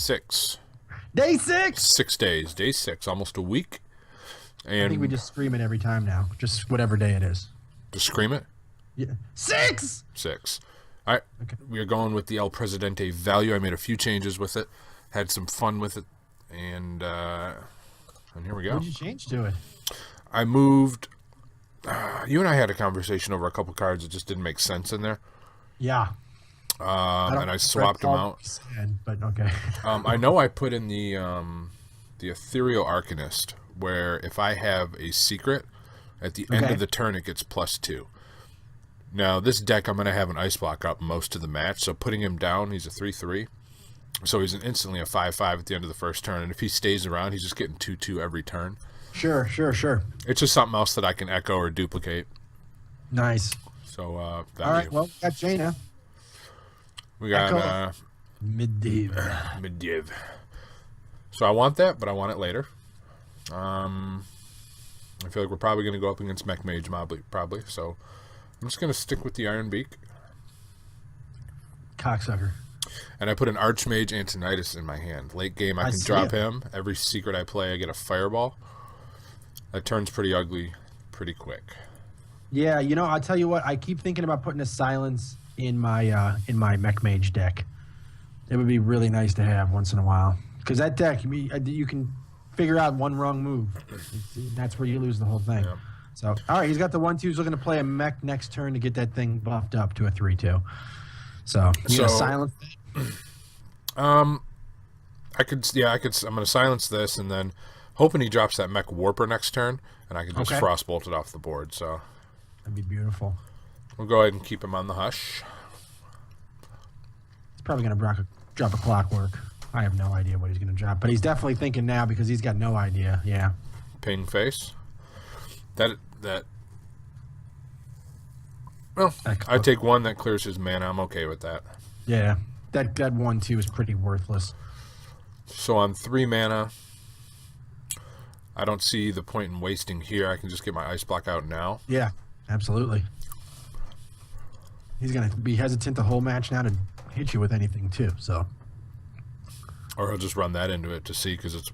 6. Day 6. 6 days. Day 6, almost a week. And I think we just scream it every time now. Just whatever day it is. Just scream it? Yeah. 6! 6. All right. Okay. We are going with the El Presidente value. I made a few changes with it. Had some fun with it. And here we go. What did you change to it? I moved... you and I had a conversation over a couple cards that just didn't make sense in there. Yeah. And I swapped them out. But okay. I know I put in the Ethereal Arcanist, where if I have a secret, at the end of the turn it gets +2. Now, this deck, I'm going to have an Ice Block up most of the match, so putting him down, he's a 3/3. So he's instantly a 5/5 at the end of the first turn, and if he stays around, he's just getting 2/2 every turn. Sure. It's just something else that I can echo or duplicate. Nice. So, all right, well, we got Jaina. We got Medivh. So I want that, but I want it later. I feel like we're probably going to go up against Mech Mage, probably. So I'm just going to stick with the Iron Beak. Cocksucker. And I put an Archmage Antonidas in my hand. Late game, I can drop him. Every secret I play, I get a Fireball. That turns pretty ugly pretty quick. Yeah, I'll tell you what. I keep thinking about putting a Silence in my Mech Mage deck. It would be really nice to have once in a while. Because that deck, you can figure out one wrong move. That's where you lose the whole thing. Yeah. So, all right, he's got the 1/2. He's looking to play a Mech next turn to get that thing buffed up to a 3/2. So, you gonna silence it? I'm going to silence this, and then hoping he drops that Mech Warper next turn, and I can just Frostbolt it off the board. So that'd be beautiful. We'll go ahead and keep him on the hush. He's probably going to drop a Clockwork. I have no idea what he's going to drop, but he's definitely thinking now because he's got no idea. Yeah. Ping face. Well, I take one that clears his mana. I'm okay with that. Yeah. That 1/2 is pretty worthless. So on 3 mana, I don't see the point in wasting here. I can just get my Ice Block out now. Yeah, absolutely. He's going to be hesitant the whole match now to hit you with anything, too. So, or he'll just run that into it to see because it's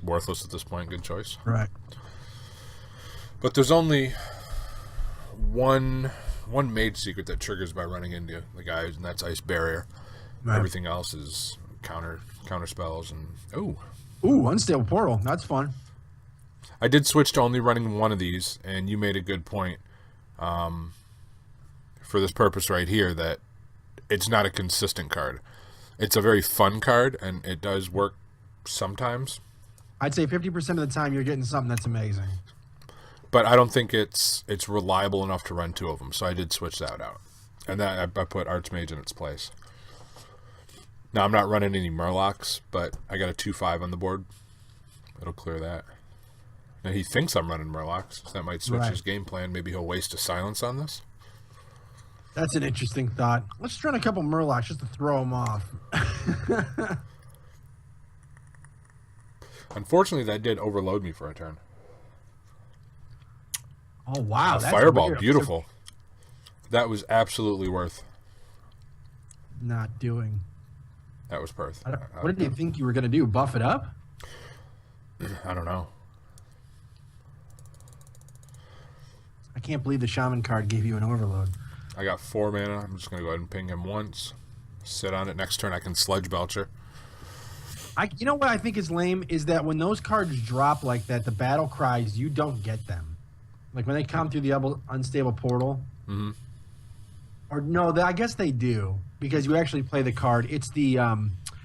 worthless at this point. Good choice. Right. But there's only one mage secret that triggers by running into the guys, and that's Ice Barrier. Right. Everything else is counter spells and Unstable Portal. That's fun. I did switch to only running one of these, and you made a good point for this purpose right here that it's not a consistent card. It's a very fun card, and it does work sometimes. I'd say 50% of the time you're getting something that's amazing. But I don't think it's reliable enough to run 2 of them, so I did switch that out. And that I put Archmage in its place. Now, I'm not running any Murlocs, but I got a 2/5 on the board. It'll clear that. Now, he thinks I'm running Murlocs, so that might switch his game plan. Maybe he'll waste a Silence on this. That's an interesting thought. Let's run a couple Murlocs just to throw him off. Unfortunately, that did overload me for a turn. Oh, wow. That's Fireball, weird. Beautiful. That was absolutely worth not doing. That was Perth. What did you think you were going to do? Buff it up? I don't know. I can't believe the Shaman card gave you an overload. I got 4 mana. I'm just going to go ahead and ping him once. Sit on it. Next turn, I can Sludge Belcher. You know what I think is lame is that when those cards drop like that, the battle cries, you don't get them. Like when they come through the Unstable Portal. Mm-hmm. Or no, I guess they do because you actually play the card. It's the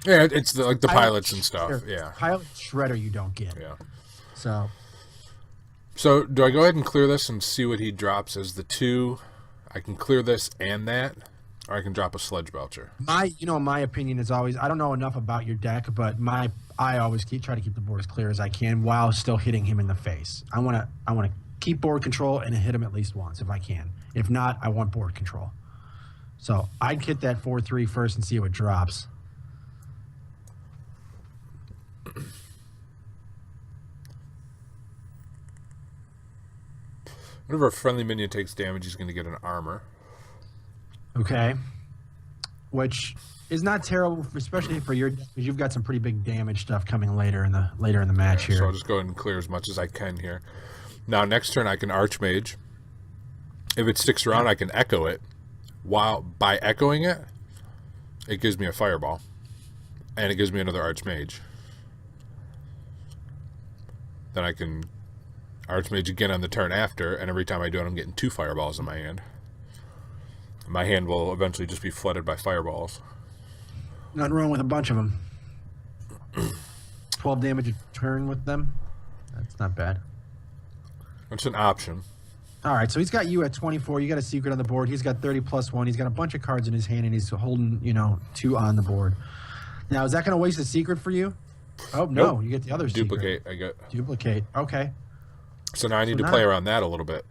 it's the pilots and stuff. Yeah, Pilot Shredder you don't get. Yeah. So do I go ahead and clear this and see what he drops as the 2? I can clear this and that, or I can drop a Sludge Belcher. My opinion is always I don't know enough about your deck, but I always try to keep the board as clear as I can while still hitting him in the face. I want to keep board control and hit him at least once if I can. If not, I want board control. So I'd hit that 4/3 first and see what drops. Whenever a friendly minion takes damage, he's going to get an armor. Okay. which is not terrible, especially for your, because you've got some pretty big damage stuff coming later in the match here. So I'll just go ahead and clear as much as I can here. Now next turn I can Archmage. If it sticks around, I can echo it. While by echoing it, it gives me a Fireball, and it gives me another Archmage. Then I can Archmage again on the turn after, and every time I do it, I'm getting 2 Fireballs in my hand. My hand will eventually just be flooded by Fireballs. Nothing wrong with a bunch of them. 12 damage a turn with them. That's not bad. It's an option. All right, so he's got you at 24. You got a secret on the board. He's got 30 plus 1. He's got a bunch of cards in his hand, and he's holding, 2 on the board. Now, is that going to waste a secret for you? Oh, no. Nope. You get the other Duplicate. secret. I get. Duplicate. Okay. So now I need to play around that a little bit.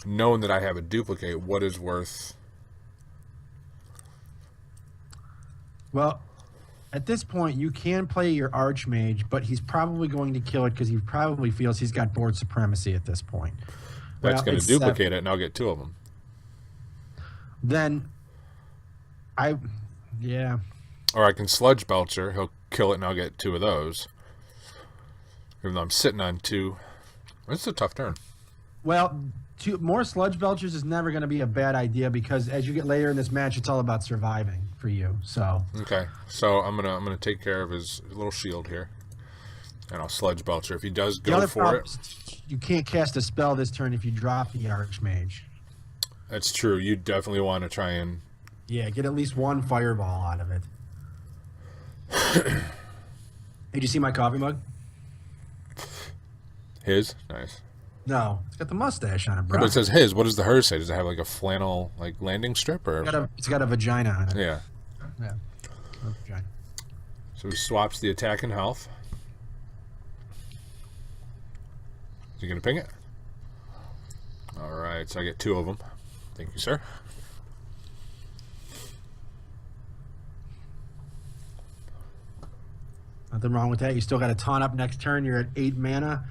Knowing that I have a duplicate, what is worth... Well, at this point, you can play your Archmage, but he's probably going to kill it because he probably feels he's got board supremacy at this point. That's going to duplicate it, and I'll get 2 of them. Then, yeah. Or I can Sludge Belcher. He'll kill it, and I'll get 2 of those. Even though I'm sitting on 2. It's a tough turn. Well, more Sludge Belchers is never going to be a bad idea because as you get later in this match, it's all about surviving for you. So okay, so I'm gonna take care of his little shield here, and I'll Sludge Belcher. If he does go for it, you can't cast a spell this turn if you drop the Archmage. That's true. You definitely want to try and get at least 1 Fireball out of it. Hey, did you see my coffee mug? His nice. No, it's got the mustache on it, bro. But it says his. What does the hers say? Does it have like a flannel landing strip or? It's got a vagina on it. Yeah. Yeah. Vagina. So he swaps the attack and health. Is he gonna ping it? All right. So I get 2 of them. Thank you, sir. Nothing wrong with that. You still got a taunt up next turn. You're at 8 mana.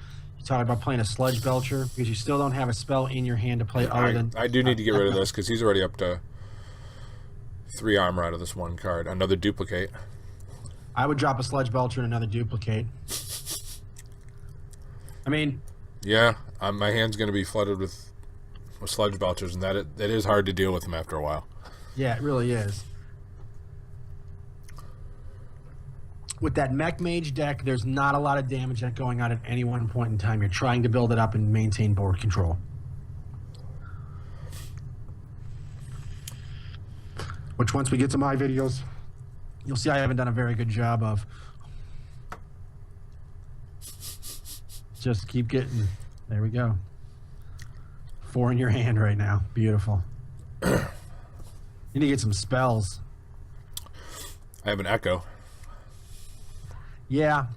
Talking about playing a Sludge Belcher because you still don't have a spell in your hand to play other than... I do need to get rid of this because he's already up to 3 armor out of this 1 card. Another duplicate. I would drop a Sludge Belcher and another duplicate. I mean... Yeah, my hand's going to be flooded with Sludge Belchers, and that is hard to deal with them after a while. Yeah, it really is. With that Mech Mage deck, there's not a lot of damage that going on at any one point in time. You're trying to build it up and maintain board control. Which once we get to my videos, you'll see I haven't done a very good job of. Just keep getting. There we go. 4 in your hand right now. Beautiful. You need to get some spells. I have an Echo. Yeah,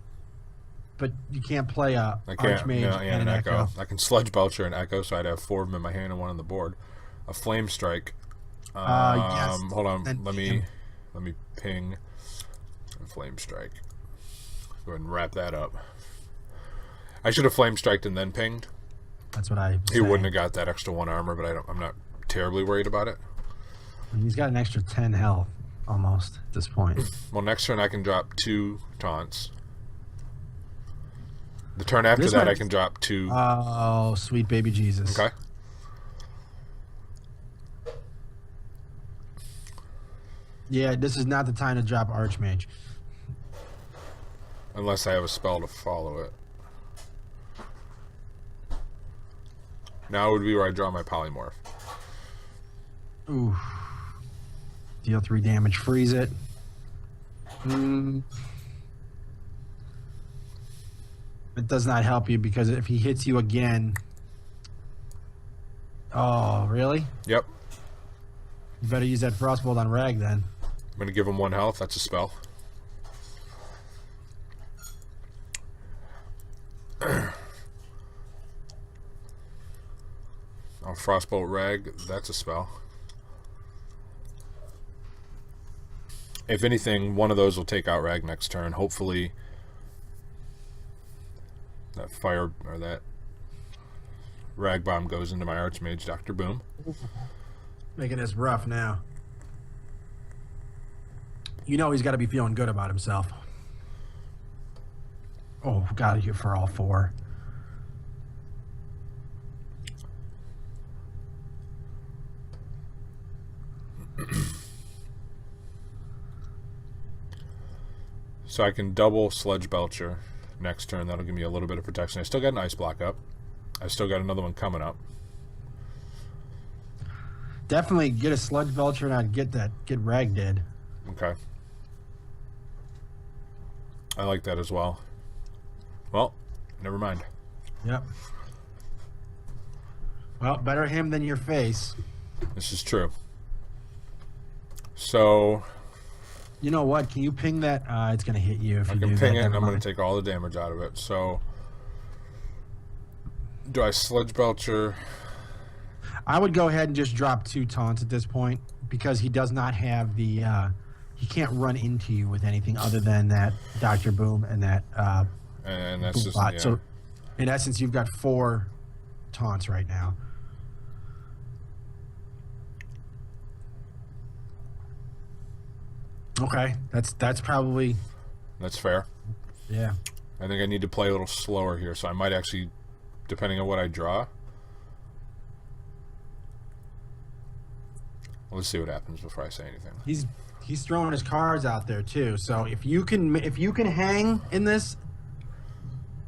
but you can't play a Archmage and an Echo. I can Sludge Belcher and Echo, so I'd have 4 of them in my hand and 1 on the board. A Flame Strike. Yes. Hold on. Let me ping a Flame Strike. Go ahead and wrap that up. I should have Flame Striked and then pinged. That's what I. He wouldn't have got that extra 1 armor, but I'm not terribly worried about it. He's got an extra 10 health. Almost at this point. Well, next turn I can drop 2 taunts. The turn after that I can drop 2. Oh, sweet baby Jesus. Okay. Yeah, this is not the time to drop Archmage. Unless I have a spell to follow it. Now would be where I draw my Polymorph. Ooh. Deal 3 damage, freeze it. It does not help you because if he hits you again... Oh, really? Yep. You better use that Frostbolt on Rag then. I'm going to give him 1 health. That's a spell. I'll Frostbolt Rag. That's a spell. If anything, one of those will take out Rag next turn. Hopefully, that fire or that Rag Bomb goes into my Archmage, Dr. Boom. Making this rough now. You know he's got to be feeling good about himself. Oh, got you for all 4. So I can double Sledge Belcher next turn. That'll give me a little bit of protection. I still got an Ice Block up. I still got another one coming up. Definitely get a Sludge Belcher and get Rag dead. Okay. I like that as well. Well, never mind. Yep. Well, better him than your face. This is true. So... You know what? Can you ping that? It's going to hit you if you do that. I can ping it, and I'm going to take all the damage out of it. So... Do I Sledge Belcher... I would go ahead and just drop 2 taunts at this point because he does not have the he can't run into you with anything other than that Dr. Boom and that and that's just bot. Yeah. So in essence you've got 4 taunts right now. Okay, that's probably That's fair. Yeah. I think I need to play a little slower here, so I might actually, depending on what I draw. Let's see what happens before I say anything. He's throwing his cards out there too. So if you can hang in this,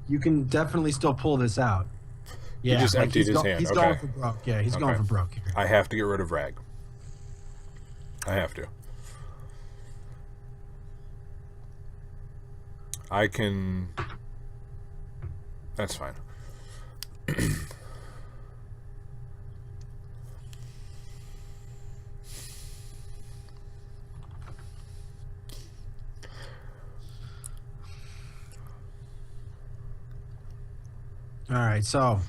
you can definitely still pull this out. Yeah, he just emptied his hand. He's okay. going for broke. Yeah, he's going for broke here. I have to get rid of Rag. I have to. I can... That's fine. All right, so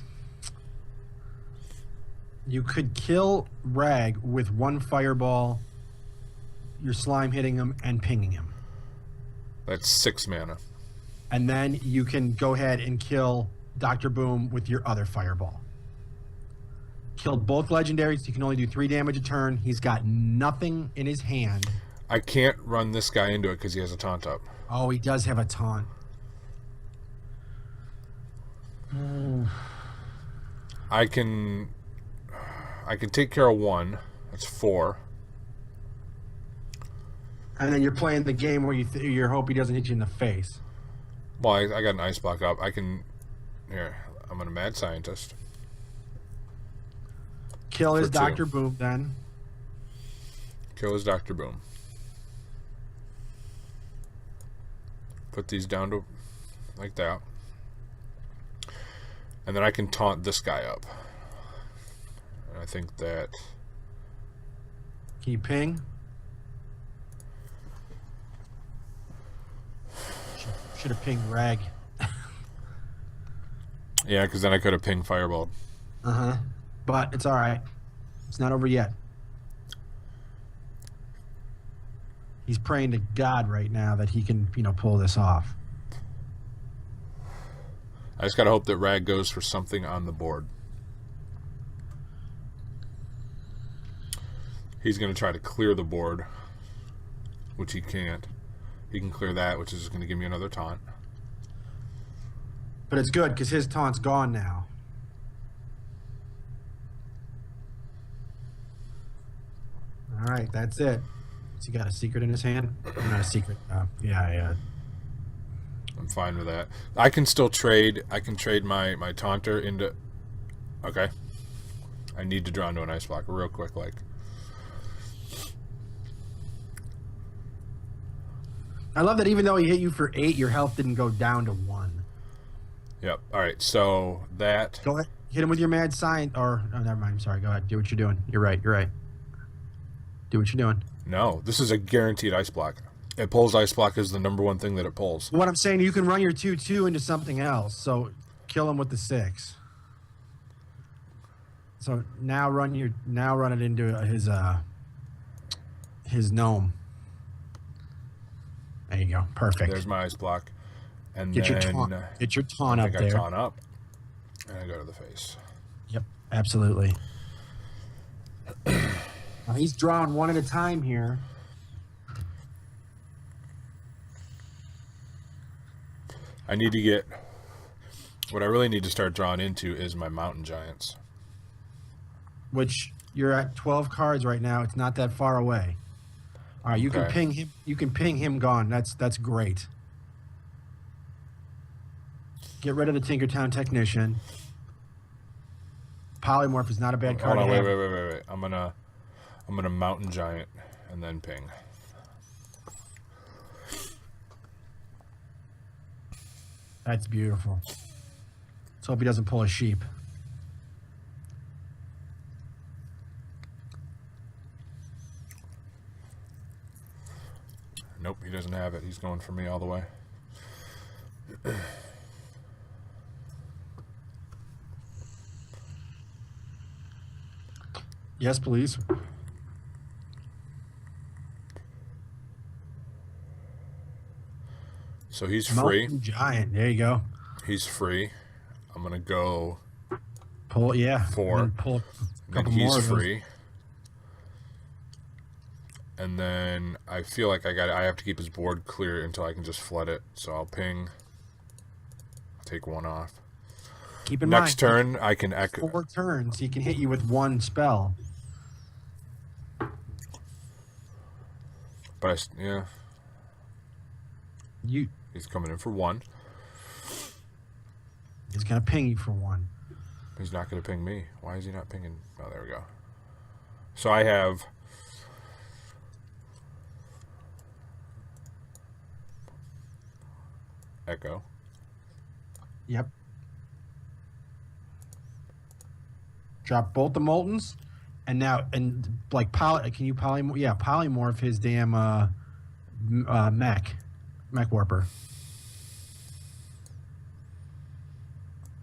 you could kill Rag with 1 fireball, your slime hitting him and pinging him. That's 6 mana. And then you can go ahead and kill Dr. Boom with your other fireball. Killed both legendaries. You can only do 3 damage a turn. He's got nothing in his hand. I can't run this guy into it because he has a taunt up. Oh, he does have a taunt. I can take care of 1. That's 4. And then you're playing the game where you hope he doesn't hit you in the face. Well, I got an Ice Block up. I can... Here, I'm a mad scientist. Kill his For 2. Dr. Boom then. Kill his Dr. Boom. Put these down to... like that. And then I can taunt this guy up. And I think that... Can you ping? Should have pinged Rag. Yeah, because then I could have pinged Fireball. Uh-huh. But it's all right. It's not over yet. He's praying to God right now that he can, pull this off. I just got to hope that Rag goes for something on the board. He's going to try to clear the board, which he can't. He can clear that, which is going to give me another taunt. But it's good because his taunt's gone now. All right, that's it. Has he got a secret in his hand? Not a secret. Yeah. I'm fine with that. I can still trade. I can trade my taunter into... Okay. I need to draw into an Ice Block real quick, like... I love that even though he hit you for 8, your health didn't go down to 1. Yep. All right. So that... Go ahead. Hit him with your mad sign. Or, oh, never mind. I'm sorry. Go ahead. Do what you're doing. You're right. Do what you're doing. No, this is a guaranteed Ice Block. It pulls Ice Block as the number 1 thing that it pulls. What I'm saying, you can run your 2/2 into something else. So kill him with the 6. So now run it into his gnome. There you go. Perfect. There's my Ice Block. And Get then... your taunt up there. I taunt up. And I go to the face. Yep, absolutely. Now he's drawing one at a time here. I need to get... What I really need to start drawing into is my mountain giants. Which you're at 12 cards right now. It's not that far away. All right, you can ping him. You can ping him gone. That's great. Get rid of the Tinkertown Technician. Polymorph is not a bad card. Hold on, wait. I'm gonna mountain giant and then ping. That's beautiful. Let's hope he doesn't pull a sheep. Nope, he doesn't have it. He's going for me all the way. Yes, please. So he's free. Mountain Giant. There you go. He's free. I'm gonna go Pull, yeah. 4. Pull a Then couple he's more. free. And then I feel like I have to keep his board clear until I can just flood it. So I'll ping. Take 1 off. Keep in mind. Next turn I can echo. 4 turns. He can hit you with 1 spell. But yeah. He's coming in for 1. He's gonna ping you for 1. He's not going to ping me. Why is he not pinging? Oh, there we go. So I have... Echo. Yep. Drop both the Moltons. And now, like, can you polymorph? Yeah, polymorph his damn mech warper.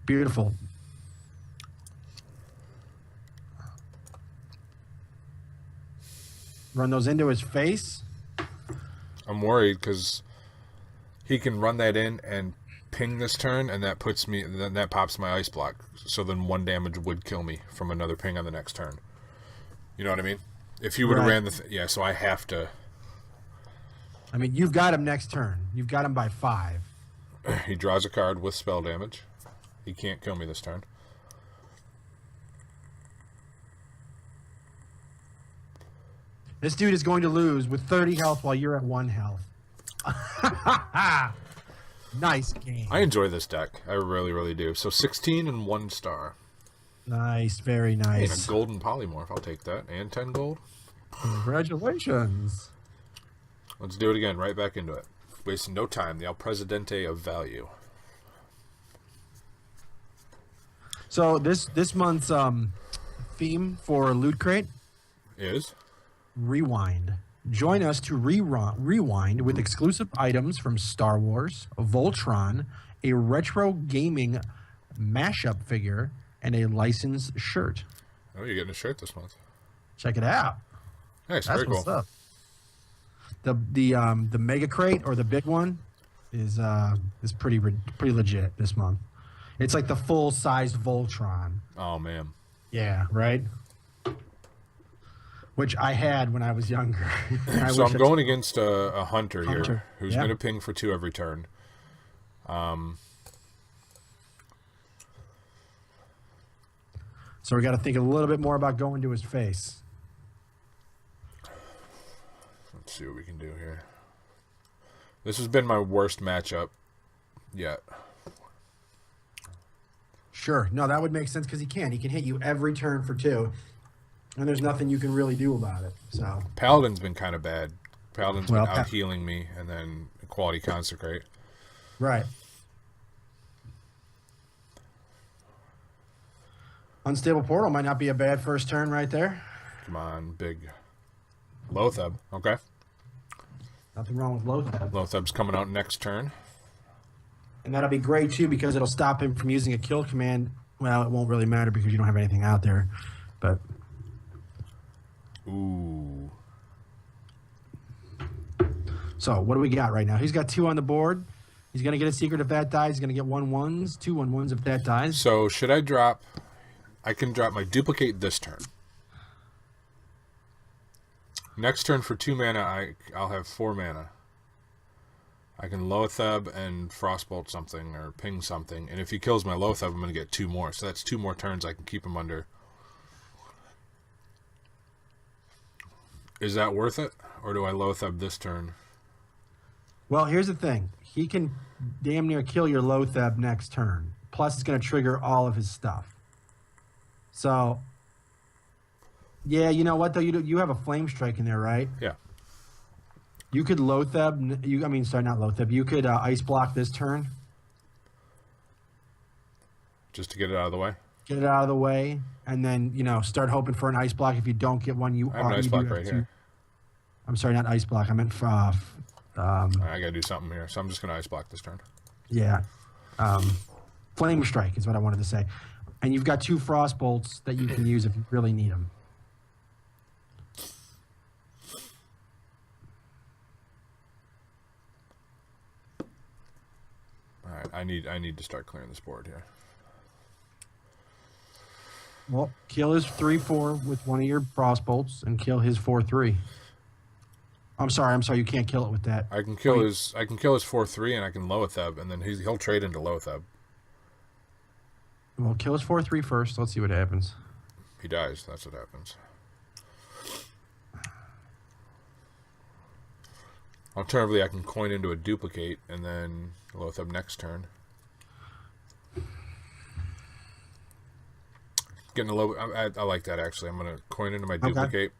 Beautiful. Run those into his face. I'm worried because he can run that in and ping this turn, and that puts me. Then that pops my ice block. So then 1 damage would kill me from another ping on the next turn. You know what I mean? If you would have ran the... yeah, so I have to... I mean, you've got him next turn. You've got him by 5. He draws a card with spell damage. He can't kill me this turn. This dude is going to lose with 30 health while you're at 1 health. Nice game. I enjoy this deck. I really, really do. So 16 and 1 star. Nice, very nice. And a golden polymorph. I'll take that. And 10 gold. Congratulations. Let's do it again. Right back into it. Wasting no time. The El Presidente of value. So this month's theme for Loot Crate Is? Rewind. Join us to rewind with exclusive items from Star Wars, Voltron, a retro gaming mashup figure, and a licensed shirt. Oh, you're getting a shirt this month. Check it out. Nice, That's very what's cool. up. The Mega Crate, or the big one, is pretty legit this month. It's like the full-sized Voltron. Oh, man. Yeah, right? Which I had when I was younger. So I'm going against a hunter here who's Yeah. going to ping for 2 every turn. So we got to think a little bit more about going to his face. Let's see what we can do here. This has been my worst matchup yet. Sure. No, that would make sense because he can. He can hit you every turn for 2. And there's nothing you can really do about it. So Paladin's been kind of bad. Paladin's Well, been out healing me, and then Quality Consecrate. right. Unstable Portal might not be a bad first turn right there. Come on, big Lotheb. Okay. Nothing wrong with Lothab. Lotheb's coming out next turn. And that'll be great too because it'll stop him from using a kill command. Well, it won't really matter because you don't have anything out there. But Ooh. so what do we got right now? He's got 2 on the board. He's gonna get a secret if that dies. He's gonna get 1/1s, 2/1/1s if that dies. So should I drop... I can drop my duplicate this turn. Next turn for 2 mana, I'll have 4 mana. I can Loatheb and Frostbolt something or ping something, and if he kills my Loatheb, I'm going to get 2 more. So that's 2 more turns I can keep him under. Is that worth it, or do I Loatheb this turn? Well, here's the thing. He can damn near kill your Loatheb next turn. Plus, it's going to trigger all of his stuff. So, yeah, you know what, though? You have a Flame Strike in there, right? Yeah. You could Loatheb... not Loatheb. You could Ice Block this turn. Just to get it out of the way? Get it out of the way, and then, start hoping for an Ice Block. If you don't get one, I have an Ice Block right here. I'm sorry, not Ice Block. I meant... I got to do something here, so I'm just going to Ice Block this turn. Yeah. Flame Strike is what I wanted to say. And you've got 2 Frostbolts that you can use if you really need them. All right, I need to start clearing this board here. Well, kill his 3/4 with one of your Frostbolts and kill his 4/3. I'm sorry. You can't kill it with that. I can kill his 4/3 and I can Loatheb, and then he'll trade into Loatheb. Well, kill his 4/3 first. Let's see what happens. He dies. That's what happens. Alternatively, I can coin into a duplicate and then Loatheb next turn. Getting a low. I like that actually. I'm gonna coin into my duplicate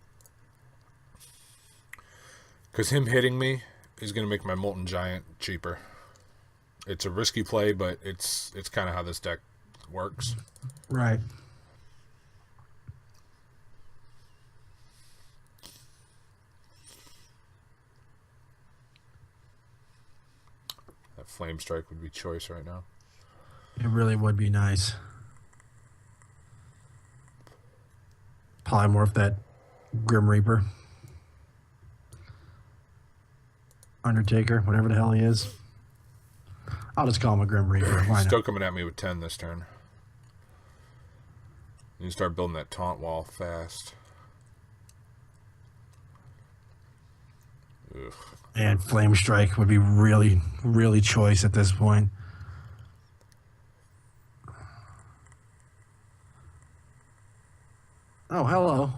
because him hitting me is gonna make my Molten Giant cheaper. It's a risky play, but it's kind of how this deck works. Right. That Flame Strike would be choice right now. It really would be nice. Polymorph that Grim Reaper. Undertaker, whatever the hell he is. I'll just call him a Grim Reaper. Why He's not? still coming at me with 10 this turn. You start building that taunt wall fast. Ugh. And Flame Strike would be really, really choice at this point. Oh, hello.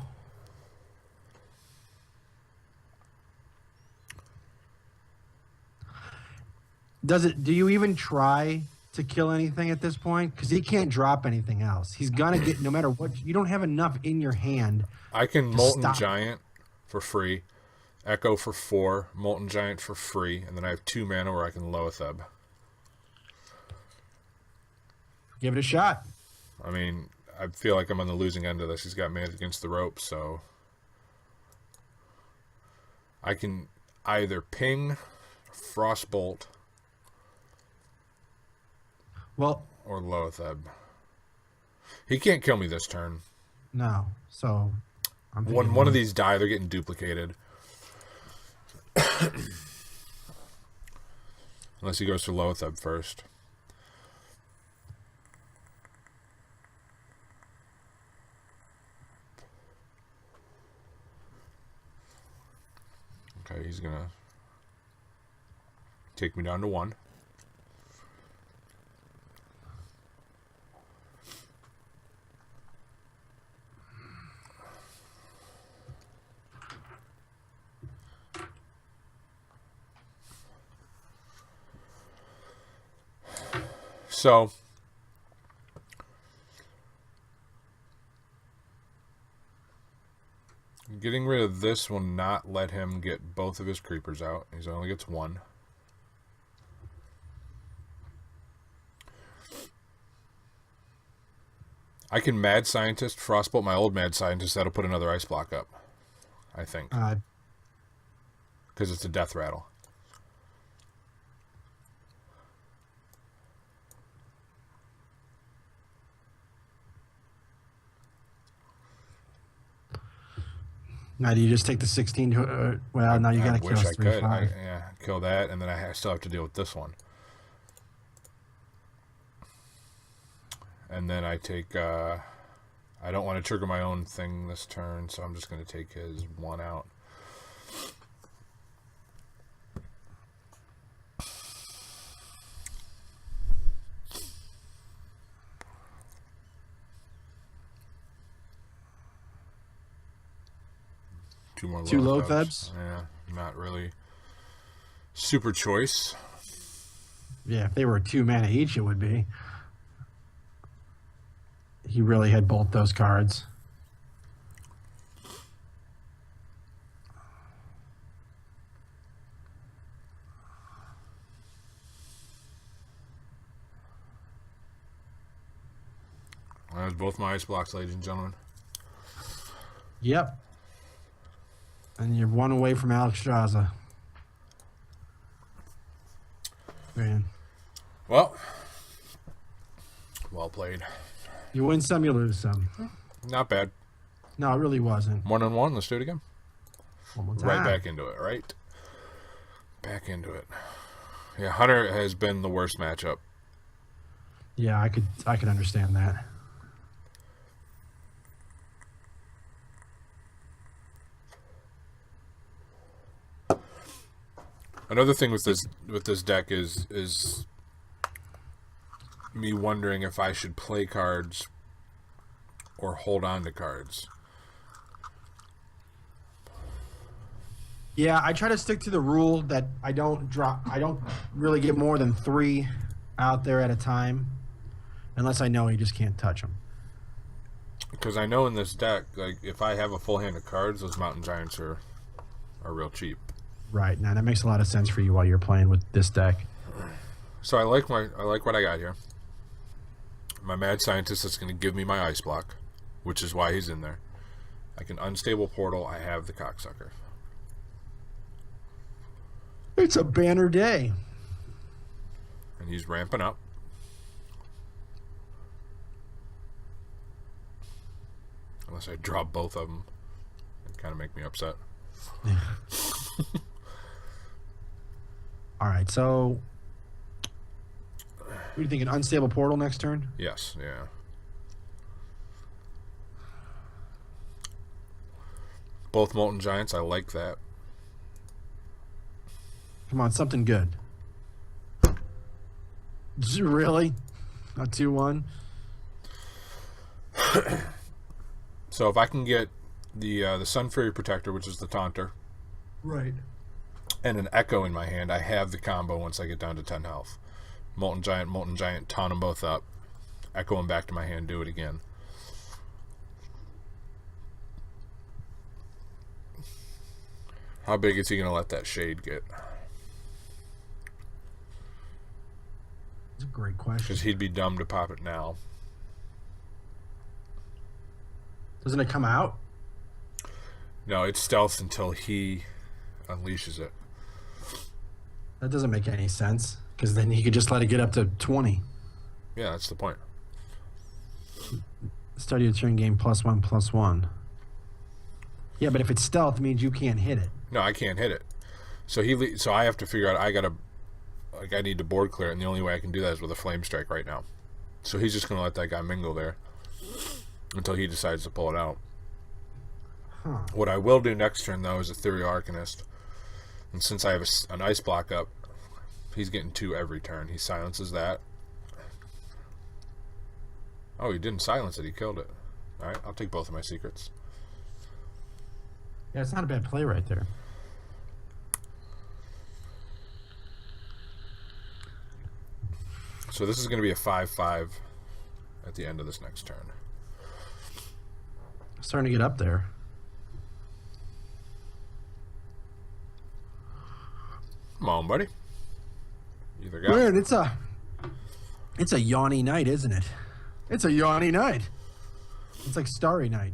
Do you even try to kill anything at this point? Because he can't drop anything else. He's gonna get, no matter what, you don't have enough in your hand. I can Molten Giant for free, Echo for 4, Molten Giant for free, and then I have 2 mana where I can Loatheb. Give it a shot. I mean, I feel like I'm on the losing end of this. He's got me against the ropes, so I can either ping, Frostbolt, or Loatheb. He can't kill me this turn. No, so one of these die, they're getting duplicated. Unless he goes for Loatheb first. Okay, he's gonna take me down to 1. So getting rid of this will not let him get both of his creepers out. He only gets 1. I can Mad Scientist, Frostbolt my old Mad Scientist. That'll put another ice block up, I think. Because it's a death rattle. Now, do you just take the 16 to... well, now you got to kill I wish I could. 3/5. Yeah, kill that, and then I still have to deal with this one. And then I take... I don't want to trigger my own thing this turn, so I'm just going to take his 1 out. 2 more Two Lothebs. Lothebs? Yeah, not really super choice. Yeah, if they were 2 mana each, it would be. He really had both those cards. There's both my ice blocks, ladies and gentlemen. Yep. And you're 1 away from Alex Drahzi. Man. Well played. You win some, you lose some. Not bad. No, it really wasn't. 1-1. Let's do it again. One more time. Right back into it. Right back into it. Yeah, Hunter has been the worst matchup. Yeah, I could understand that. Another thing with this deck is me wondering if I should play cards or hold on to cards. Yeah, I try to stick to the rule that I don't really get more than 3 out there at a time, unless I know you just can't touch them. Because I know in this deck, like if I have a full hand of cards, those Mountain Giants are real cheap. Right. Now that makes a lot of sense for you while you're playing with this deck. So I like what I got here. My Mad Scientist is going to give me my Ice Block, which is why he's in there. I can Unstable Portal. I have the Cocksucker. It's a banner day. And he's ramping up. Unless I drop both of them. It kind of make me upset. All right, so what do you think? An Unstable Portal next turn? Yes, yeah. Both Molten Giants, I like that. Come on, something good. Really? A 2-1? So if I can get the Sun Fury Protector, which is the Taunter, Right. and an Echo in my hand, I have the combo once I get down to 10 health. Molten Giant, taunt them both up. Echo them back to my hand, do it again. How big is he going to let that shade get? That's a great question. Because he'd be dumb to pop it now. Doesn't it come out? No, it's stealth until he unleashes it. That doesn't make any sense, because then he could just let it get up to 20. Yeah, that's the point. Start your turn game +1/+1. Yeah, but if it's stealth, it means you can't hit it. No, I can't hit it. So so I have to figure out I need to board clear it, and the only way I can do that is with a Flame Strike right now. So he's just going to let that guy mingle there until he decides to pull it out. Huh. What I will do next turn, though, is Ethereal Arcanist. And since I have an Ice Block up, he's getting 2 every turn. He silences that. Oh, he didn't silence it. He killed it. All right, I'll take both of my secrets. Yeah, it's not a bad play right there. So this is going to be a 5/5 at the end of this next turn. Starting to get up there. Come on, buddy. Either guy. Man, it's a yawny night, isn't it? It's a yawny night. It's like Starry Night.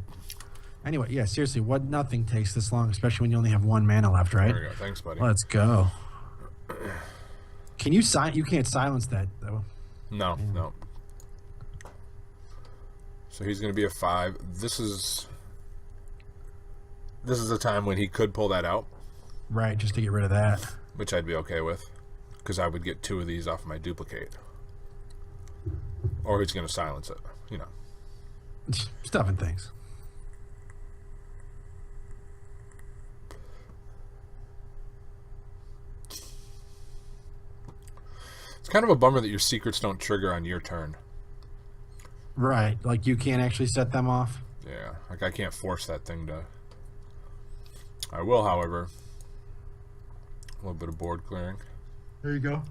Anyway, yeah, seriously, nothing takes this long, especially when you only have 1 mana left, right? There we go. Thanks, buddy. Let's go. Can you you can't silence that though. No, no. So he's going to be a 5. This is a time when he could pull that out. Right, just to get rid of that. Which I'd be okay with, because I would get 2 of these off my duplicate. Or he's going to silence it, you know. Stuff and things. It's kind of a bummer that your secrets don't trigger on your turn. Right, like you can't actually set them off. Yeah, like I can't force that thing to... I will, however, a little bit of board clearing. There you go.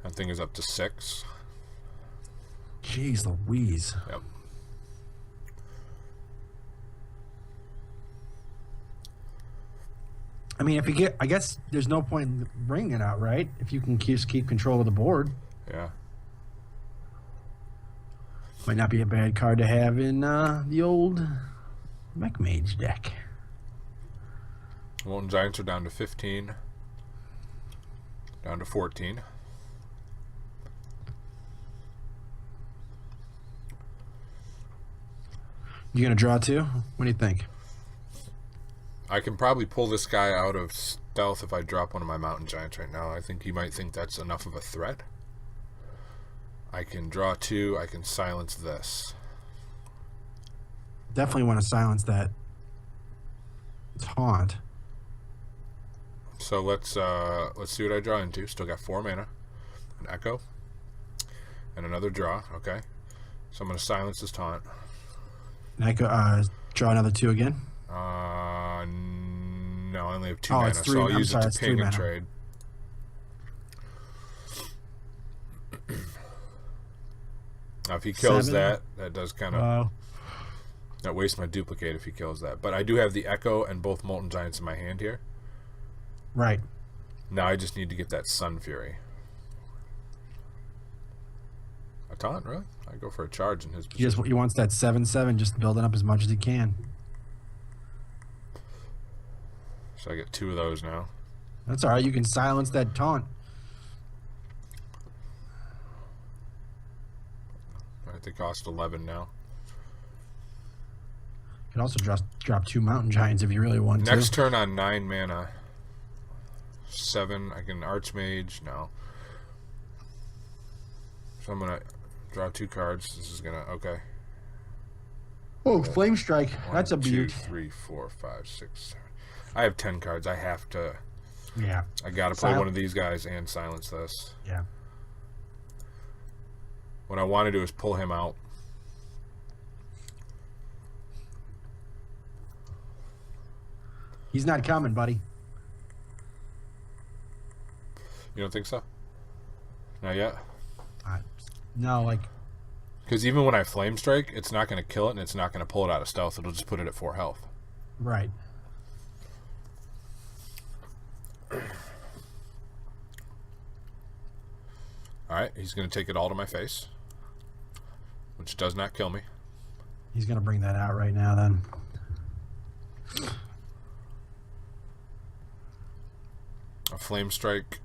That thing is up to 6. Jeez Louise. Yep. I mean, if you get, I guess there's no point in bringing it out, right? If you can keep control of the board. Yeah. Might not be a bad card to have in the old Mech Mage deck. Molten Giants are down to 15. Down to 14. You gonna draw 2? What do you think? I can probably pull this guy out of stealth if I drop one of my Mountain Giants right now. I think he might think that's enough of a threat. I can draw 2. I can silence this. Definitely want to silence that taunt. So let's see what I draw into. Still got 4 mana, an echo, and another draw. Okay, so I'm gonna silence this taunt. And I could draw another 2 again. No, I only have 2 Oh, mana, it's 3. so I'll I'm use sorry, it it's to 3 ping and mana. trade. Now, if he kills 7. that does kind of Oh. that wastes my duplicate if he kills that. But I do have the echo and both Molten Giants in my hand here. Right. Now I just need to get that Sun Fury. A taunt, really? I go for a charge in his position. He wants that 7/7, just building up as much as he can. So I get 2 of those now. That's all right. You can silence that taunt. They cost 11 now. You can also drop 2 Mountain Giants if you really want to. Next turn on 9 mana. 7. I can Archmage. No. So I'm gonna draw 2 cards. This is gonna okay. Oh, Flame Strike. 1, That's a 2, beaut. 3, 4, 5, 6, 7. I have 10 cards. I have to. Yeah. I gotta play one of these guys and silence this. Yeah. What I want to do is pull him out. He's not coming, buddy. You don't think so? Not yet? No, like... Because even when I Flame Strike, it's not going to kill it and it's not going to pull it out of stealth. It'll just put it at 4 health. Right. Alright, he's going to take it all to my face. Which does not kill me. He's going to bring that out right now, then. A Flame Strike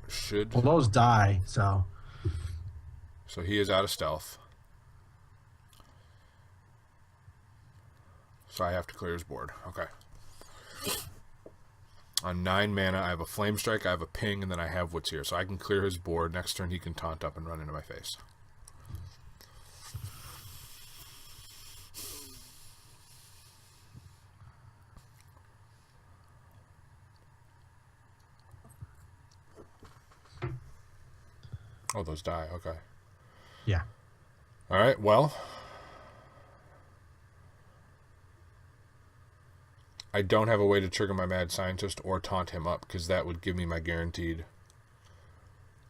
should... Well, those die, so... So he is out of stealth. So I have to clear his board. Okay. On 9 mana, I have a Flame Strike, I have a Ping, and then I have what's here. So I can clear his board. Next turn, he can taunt up and run into my face. Oh, those die. Okay. Yeah. All right. Well, I don't have a way to trigger my Mad Scientist or taunt him up because that would give me my guaranteed.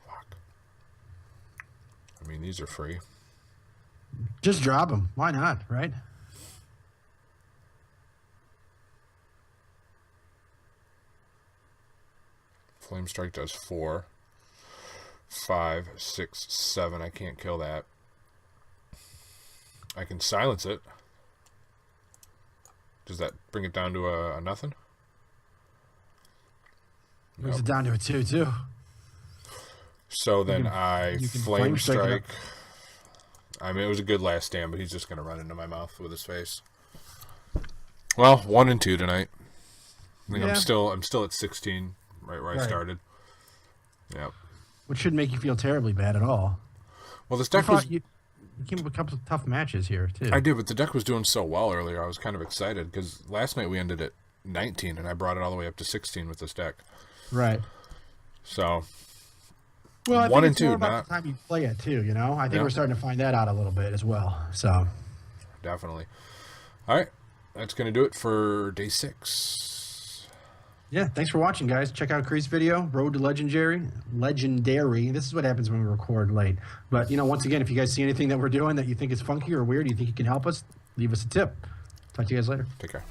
Fuck. I mean, these are free. Just drop him. Why not, right? Flame Strike does 4. 5, 6, 7. I can't kill that. I can silence it. Does that bring it down to a nothing? Brings it down to a 2/2. So then you can Flame strike. I mean, it was a good last stand, but he's just going to run into my mouth with his face. Well, 1 and 2 tonight. I think I'm still at 16, right where I started. Yep. Which shouldn't make you feel terribly bad at all. Well, this deck was... You came up with a couple of tough matches here, too. I did, but the deck was doing so well earlier. I was kind of excited because last night we ended at 19, and I brought it all the way up to 16 with this deck. Right. So, well, I 1 think and it's 2, more about not the time you play it, too, you know? I think Yeah. we're starting to find that out a little bit as well. So, definitely. All right. that's going to do it for day 6. Yeah, thanks for watching, guys. Check out Cree's video, Road to Legendary. This is what happens when we record late. But, once again, if you guys see anything that we're doing that you think is funky or weird, you think you can help us, leave us a tip. Talk to you guys later. Take care.